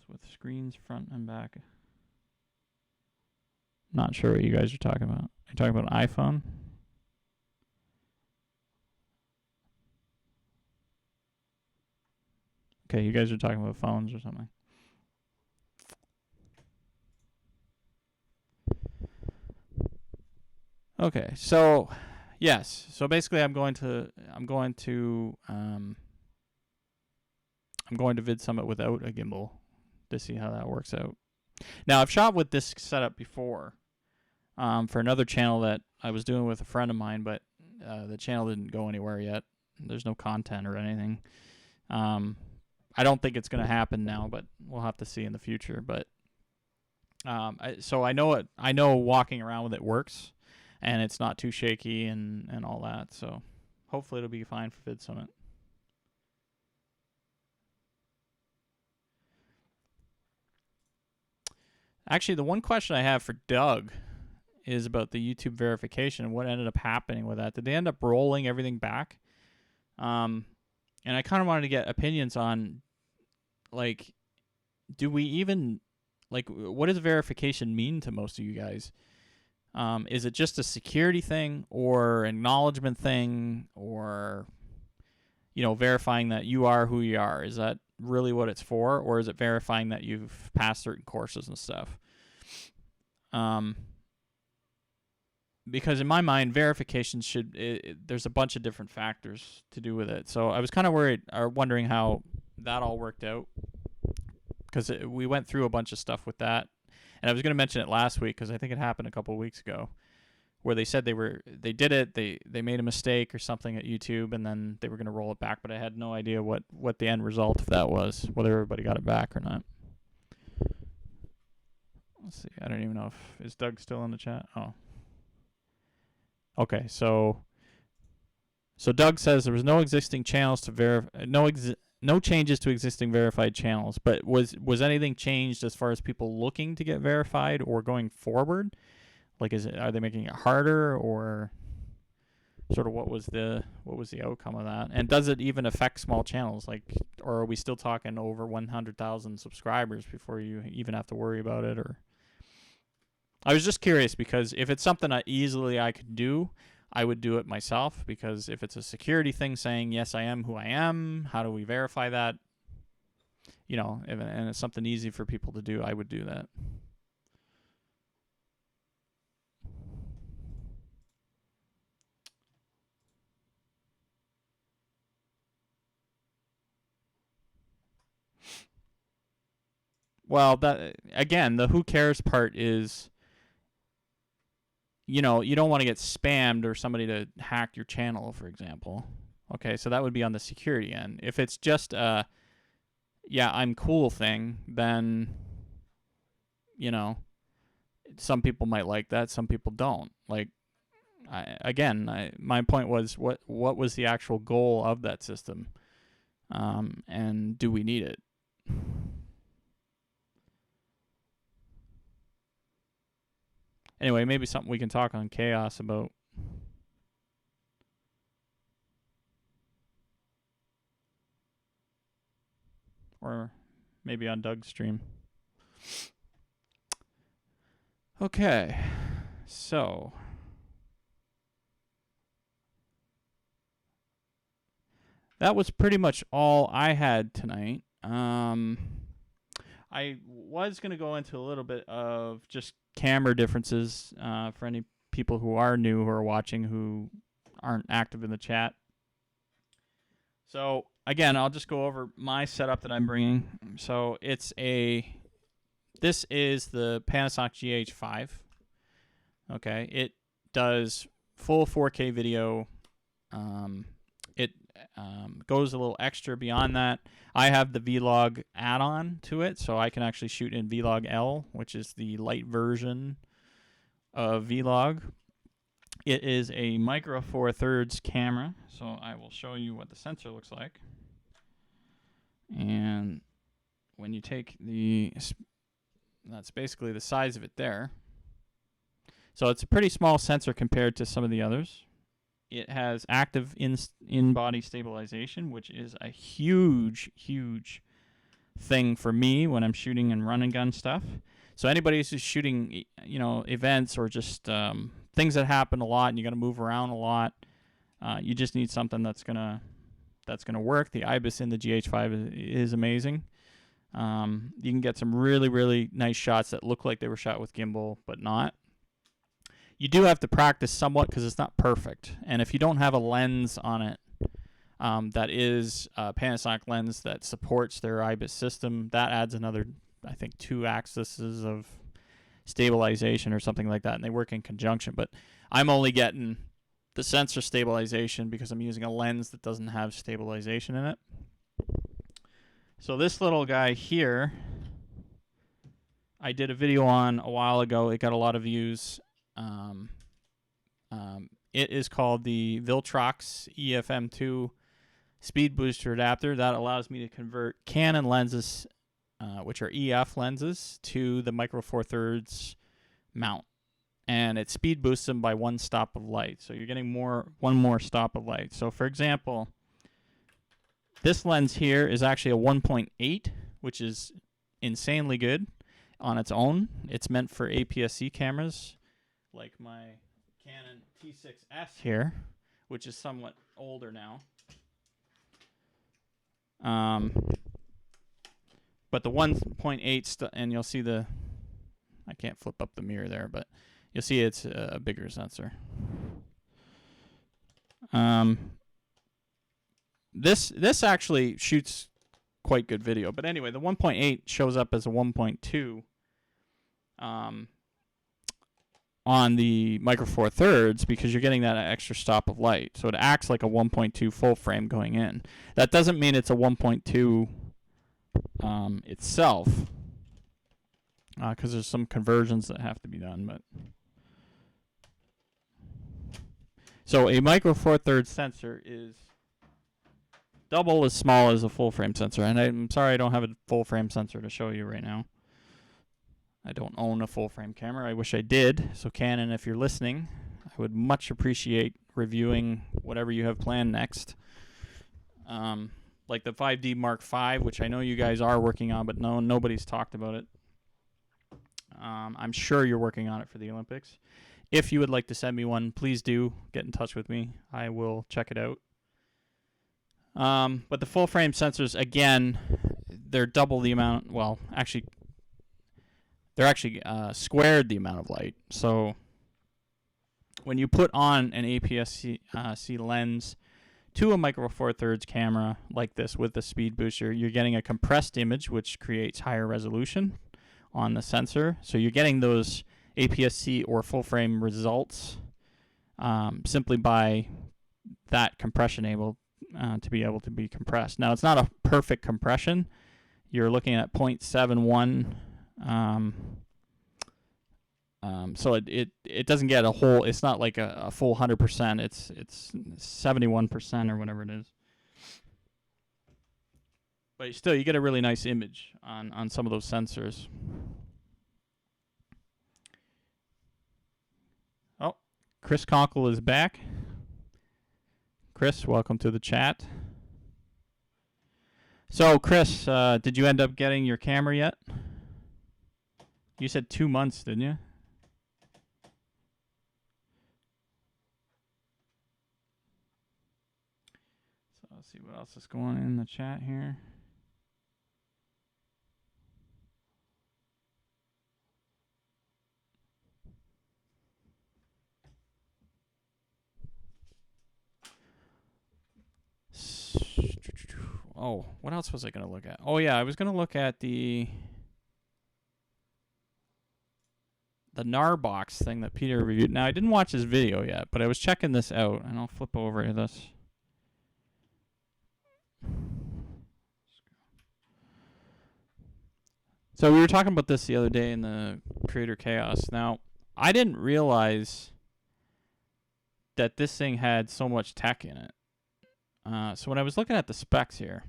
with screens front and back. Not sure what you guys are talking about. Are you talking about an iPhone? Okay, you guys are talking about phones or something. Okay, so yes, so basically I'm going to Vidsummit without a gimbal to see how that works out. Now I've shot with this setup before for another channel that I was doing with a friend of mine, but the channel didn't go anywhere yet. There's no content or anything. I don't think it's going to happen now, but we'll have to see in the future. But so I know walking around with it works, and it's not too shaky and all that. So hopefully it'll be fine for Vidsummit. Actually, the one question I have for Doug is about the YouTube verification and what ended up happening with that. Did they end up rolling everything back? And I kind of wanted to get opinions on, like, do we even, like, what does verification mean to most of you guys? Is it just a security thing or acknowledgement thing, or, verifying that you are who you are? Is that really what it's for, or is it verifying that you've passed certain courses and stuff? Because in my mind, verification there's a bunch of different factors to do with it. So I was kind of wondering how that all worked out, because we went through a bunch of stuff with that. And I was going to mention it last week because I think it happened a couple of weeks ago, where they said they did it, they made a mistake or something at YouTube, and then they were going to roll it back, but I had no idea what the end result of that was, whether everybody got it back or not. Let's see. I don't even know is Doug still in the chat? Okay, so Doug says there was no existing channels to verify, no changes to existing verified channels. But was anything changed as far as people looking to get verified or going forward? Like, are they making it harder, or sort of what was the outcome of that? And does it even affect small channels? Like, or are we still talking over 100,000 subscribers before you even have to worry about it? Or I was just curious, because if it's something I could do, I would do it myself, because if it's a security thing saying, yes, I am who I am, how do we verify that? You know, and it's something easy for people to do, I would do that. Well, that again, the who cares part is, you know, you don't want to get spammed or somebody to hack your channel, for example. Okay, so that would be on the security end. If it's just a, yeah, I'm cool thing, then, you know, some people might like that, some people don't. Like, my point was, what was the actual goal of that system, and do we need it? Anyway, maybe something we can talk on Chaos about. Or maybe on Doug's stream. Okay, so that was pretty much all I had tonight. I was going to go into a little bit of just camera differences for any people who are new, who are watching, who aren't active in the chat. So again, I'll just go over my setup that I'm bringing. So this is the Panasonic GH5. Okay, it does full 4K video. It goes a little extra beyond that. I have the Vlog add-on to it, so I can actually shoot in Vlog L, which is the light version of Vlog. It is a micro four thirds camera, so I will show you what the sensor looks like. And when you take that's basically the size of it there. So it's a pretty small sensor compared to some of the others. It has active in-body stabilization, which is a huge, huge thing for me when I'm shooting and run and gun stuff. So anybody who's shooting, you know, events or just things that happen a lot and you got to move around a lot, you just need something that's gonna work. The IBIS in the GH5 is amazing. You can get some really, really nice shots that look like they were shot with gimbal, but not. You do have to practice somewhat because it's not perfect. And if you don't have a lens on it that is a Panasonic lens that supports their IBIS system, that adds another, I think, 2 axes of stabilization or something like that, and they work in conjunction. But I'm only getting the sensor stabilization because I'm using a lens that doesn't have stabilization in it. So this little guy here, I did a video on a while ago. It got a lot of views. It is called the Viltrox EFM2 speed booster adapter. That allows me to convert Canon lenses, which are EF lenses, to the micro four thirds mount. And it speed boosts them by 1 stop of light. So you're getting one more stop of light. So for example, this lens here is actually a 1.8, which is insanely good on its own. It's meant for APS-C cameras, like my Canon T6S here, which is somewhat older now. But the 1.8, and you'll see I can't flip up the mirror there, but you'll see it's a bigger sensor. This actually shoots quite good video. But anyway, the 1.8 shows up as a 1.2 on the micro four thirds because you're getting that extra stop of light. So it acts like a 1.2 full frame going in. That doesn't mean it's a 1.2 itself, because there's some conversions that have to be done. But So a micro four thirds sensor is double as small as a full frame sensor. And I'm sorry I don't have a full frame sensor to show you right now. I don't own a full frame camera. I wish I did. So Canon, if you're listening, I would much appreciate reviewing whatever you have planned next. Like the 5D Mark V, which I know you guys are working on, but nobody's talked about it. I'm sure you're working on it for the Olympics. If you would like to send me one, please do get in touch with me. I will check it out. But the full frame sensors, again, they're double the amount. Well, actually, they're actually squared the amount of light. So when you put on an APS-C lens to a micro four thirds camera like this with the speed booster, you're getting a compressed image, which creates higher resolution on the sensor. So you're getting those APS-C or full frame results simply by that compression to be able to be compressed. Now, it's not a perfect compression. You're looking at 0.71. So it doesn't get a whole. It's not like a full 100%. It's 71% or whatever it is. But still, you get a really nice image on some of those sensors. Oh, Chris Conkle is back. Chris, welcome to the chat. So, Chris, did you end up getting your camera yet? You said 2 months, didn't you? So, let's see what else is going on in the chat here. Oh, what else was I going to look at? Oh, yeah, I was going to look at the NAR box thing that Peter reviewed. Now, I didn't watch his video yet, but I was checking this out, and I'll flip over to this. So we were talking about this the other day in the Creator Chaos. Now, I didn't realize that this thing had so much tech in it. So when I was looking at the specs here,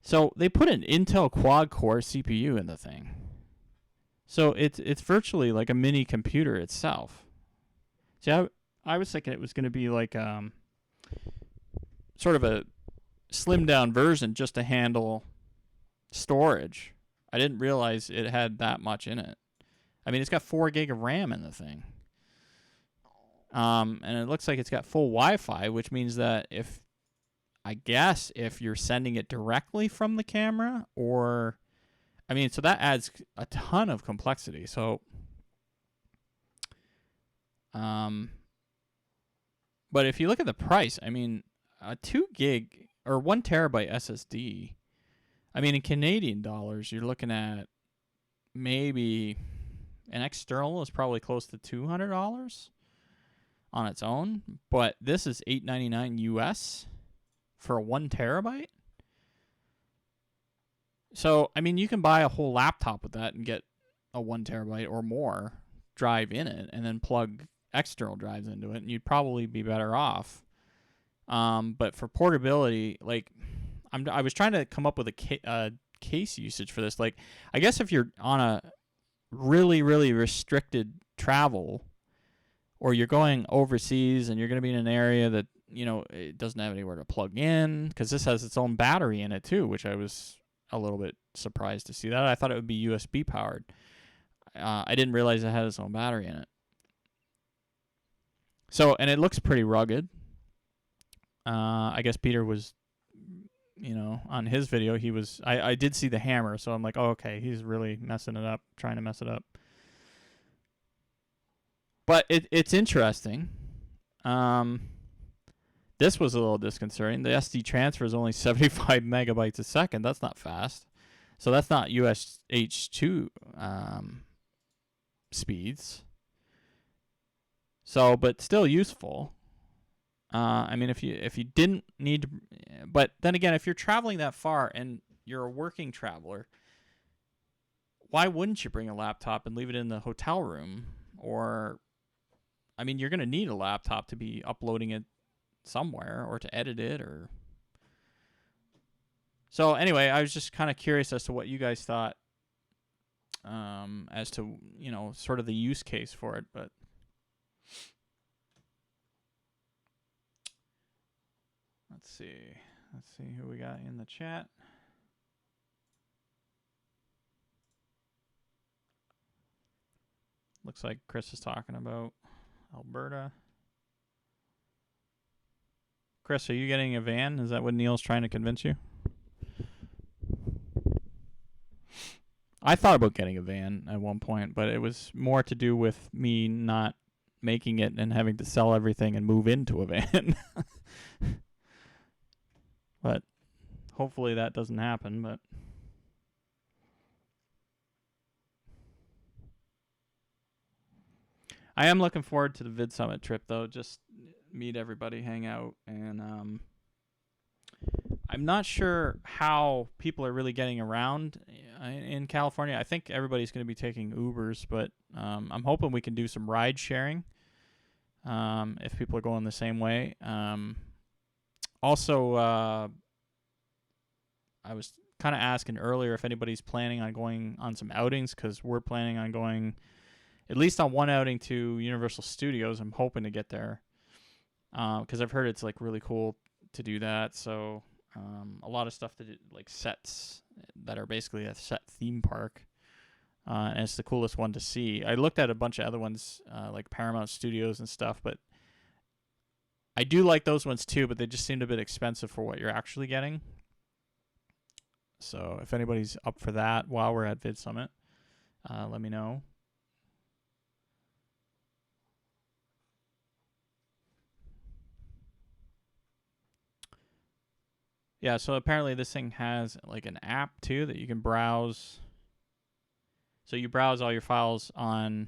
so they put an Intel quad-core CPU in the thing. So it's virtually like a mini computer itself. See, I was thinking it was going to be like sort of a slimmed-down version just to handle storage. I didn't realize it had that much in it. I mean, it's got 4 gig of RAM in the thing. And it looks like it's got full Wi-Fi, which means that if you're sending it directly from the camera, or, I mean, so that adds a ton of complexity. So, but if you look at the price, I mean, a 2 gig or 1 terabyte SSD, I mean, in Canadian dollars, you're looking at maybe an external is probably close to $200 on its own, but this is $899 US for a 1 terabyte. So, I mean, you can buy a whole laptop with that and get a 1 terabyte or more drive in it, and then plug external drives into it, and you'd probably be better off. But for portability, like, I was trying to come up with a case usage for this. Like, I guess if you're on a really, really restricted travel, or you're going overseas and you're going to be in an area that, you know, it doesn't have anywhere to plug in, because this has its own battery in it too, which I was a little bit surprised to see that. I thought it would be USB powered. I didn't realize it had its own battery in it. So, and it looks pretty rugged. I guess Peter was, you know, on his video, he was, I did see the hammer, so I'm like, oh, okay, he's really messing it up, trying to mess it up. But it's interesting. This was a little disconcerting. The SD transfer is only 75 megabytes a second. That's not fast. So that's not USH2 speeds. So, but still useful. I mean, if you didn't need to, but then again, if you're traveling that far and you're a working traveler, why wouldn't you bring a laptop and leave it in the hotel room, or I mean, you're going to need a laptop to be uploading it somewhere or to edit it or. So anyway, I was just kind of curious as to what you guys thought as to, sort of the use case for it, but let's see who we got in the chat. Looks like Chris is talking about Alberta. Chris, are you getting a van? Is that what Neil's trying to convince you? I thought about getting a van at one point, but it was more to do with me not making it and having to sell everything and move into a van. But hopefully that doesn't happen, but I am looking forward to the Vidsummit trip, though. Just meet everybody, hang out, and I'm not sure how people are really getting around in California. I think everybody's going to be taking Ubers, but I'm hoping we can do some ride sharing if people are going the same way. Also, I was kind of asking earlier if anybody's planning on going on some outings, because we're planning on going at least on one outing to Universal Studios. I'm hoping to get there because I've heard it's like really cool to do that. So a lot of stuff to do, like sets that are basically a set theme park, and it's the coolest one to see. I looked at a bunch of other ones like Paramount Studios and stuff, but I do like those ones too, but they just seemed a bit expensive for what you're actually getting. So if anybody's up for that while we're at VidSummit, let me know. Yeah, so apparently this thing has like an app too that you can browse. So you browse all your files on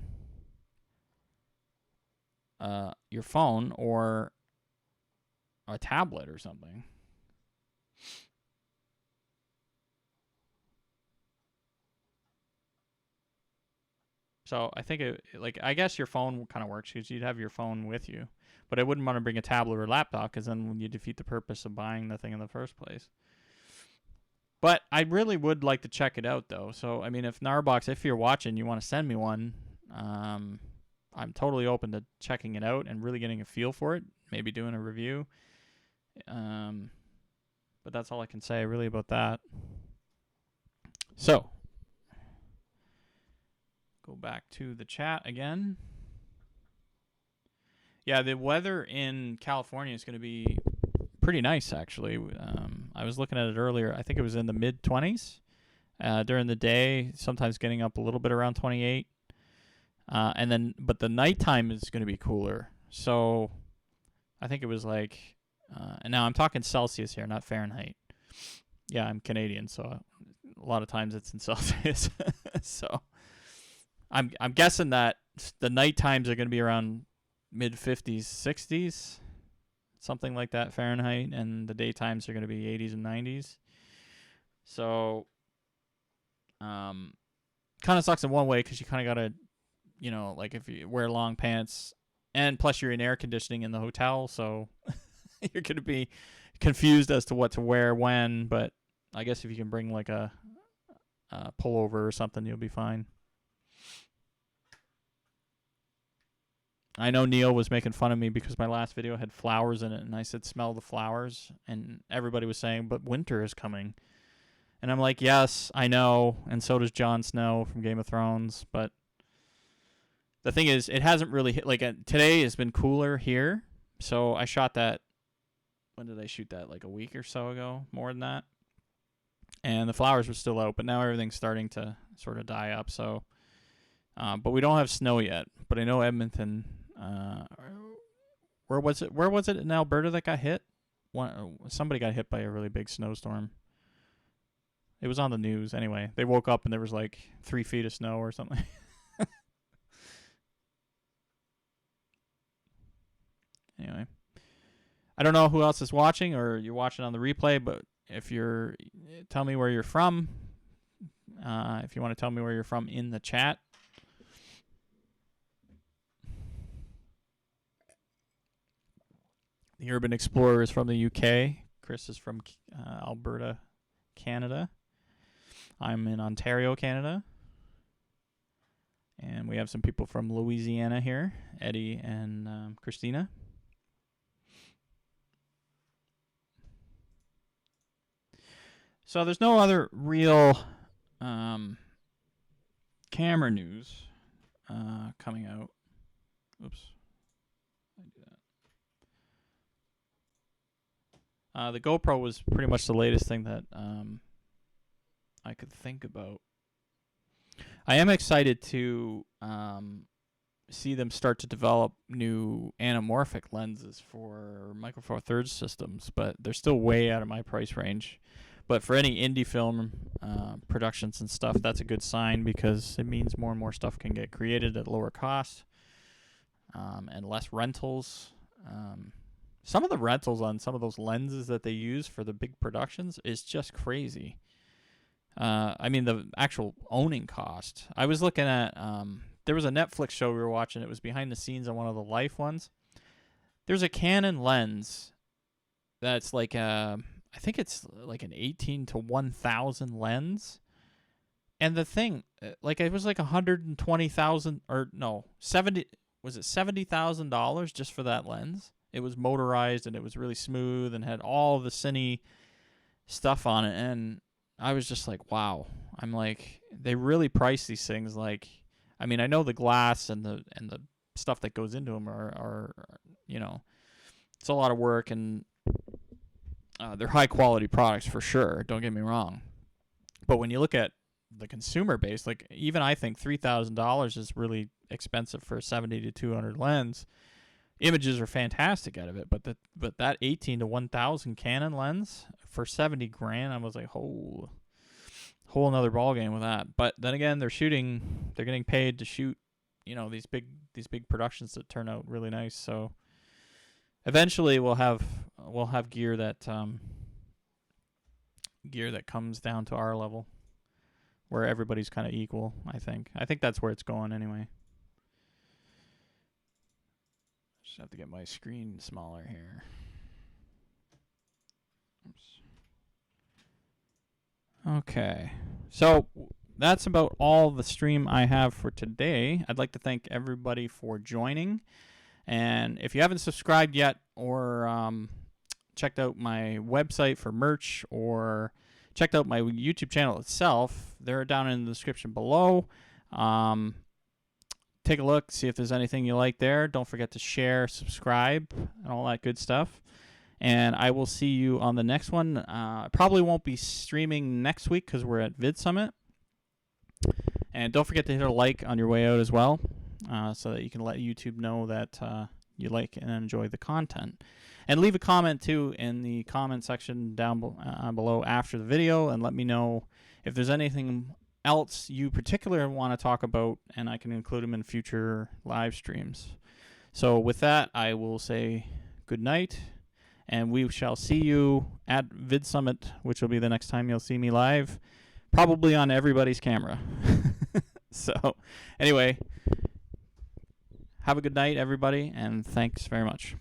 your phone or a tablet or something. So I think I guess your phone kind of works because you'd have your phone with you, but I wouldn't want to bring a tablet or laptop because then you defeat the purpose of buying the thing in the first place. But I really would like to check it out though. So I mean, if Narbox, if you're watching, you want to send me one, I'm totally open to checking it out and really getting a feel for it. Maybe doing a review. But that's all I can say really about that. So. Go back to the chat again. Yeah, the weather in California is going to be pretty nice, actually. I was looking at it earlier. I think it was in the mid-20s during the day, sometimes getting up a little bit around 28. But the nighttime is going to be cooler. So I think it was like, and now I'm talking Celsius here, not Fahrenheit. Yeah, I'm Canadian, so a lot of times it's in Celsius. So I'm guessing that the night times are going to be around mid-50s, 60s, something like that Fahrenheit, and the day times are going to be 80s and 90s. So, kind of sucks in one way because you kind of got to, like if you wear long pants, and plus you're in air conditioning in the hotel, so you're going to be confused as to what to wear when, but I guess if you can bring like a pullover or something, you'll be fine. I know Neil was making fun of me because my last video had flowers in it, and I said, smell the flowers, and everybody was saying, but winter is coming. And I'm like, yes, I know, and so does Jon Snow from Game of Thrones, but the thing is, it hasn't really hit, today has been cooler here, so I shot that, when did I shoot that, like a week or so ago, more than that, and the flowers were still out, but now everything's starting to sort of die up, so, but we don't have snow yet, but I know Edmonton, where was it in Alberta that got hit? Somebody got hit by a really big snowstorm. It was on the news. Anyway, they woke up and there was like 3 feet of snow or something. Anyway, I don't know who else is watching or you're watching on the replay, but if tell me where you're from. If you want to tell me where you're from in the chat. The Urban Explorer is from the UK. Chris is from Alberta, Canada. I'm in Ontario, Canada. And we have some people from Louisiana here, Eddie and Christina. So there's no other real camera news coming out. Oops. I do that. The GoPro was pretty much the latest thing that I could think about. I am excited to see them start to develop new anamorphic lenses for Micro Four Thirds systems, but they're still way out of my price range. But for any indie film productions and stuff, that's a good sign because it means more and more stuff can get created at lower cost and less rentals. Some of the rentals on some of those lenses that they use for the big productions is just crazy. I mean, the actual owning cost. I was looking at, there was a Netflix show we were watching. It was behind the scenes on one of the Life ones. There's a Canon lens that's like, I think it's like an 18 to 1000 lens. And the thing, like it was like 120,000 or no, 70, was it $70,000 just for that lens? It was motorized and it was really smooth and had all the cine stuff on it. And I was just like, wow. I'm like, they really price these things like, I mean, I know the glass and the stuff that goes into them are you know, it's a lot of work and they're high quality products for sure. Don't get me wrong. But when you look at the consumer base, like even I think $3,000 is really expensive for a 70 to 200 lens. Images are fantastic out of it, but that 18 to 1000 Canon lens for 70 grand, I was like, whole another ball game with that. But then again, they're getting paid to shoot, you know, these big productions that turn out really nice. So eventually we'll have gear that comes down to our level, where everybody's kind of equal. I think that's where it's going anyway. Just have to get my screen smaller here. Oops. Okay, so that's about all the stream I have for today. I'd like to thank everybody for joining. And if you haven't subscribed yet or checked out my website for merch or checked out my YouTube channel itself, they're down in the description below. Take a look, see if there's anything you like there. Don't forget to share, subscribe, and all that good stuff. And I will see you on the next one. I probably won't be streaming next week because we're at Vidsummit. And don't forget to hit a like on your way out as well, so that you can let YouTube know that you like and enjoy the content. And leave a comment, too, in the comment section down below after the video, and let me know if there's anything else you particularly want to talk about, and I can include them in future live streams. So with that, I will say good night, and we shall see you at Vidsummit, which will be the next time you'll see me live, probably on everybody's camera. So anyway, have a good night, everybody, and thanks very much.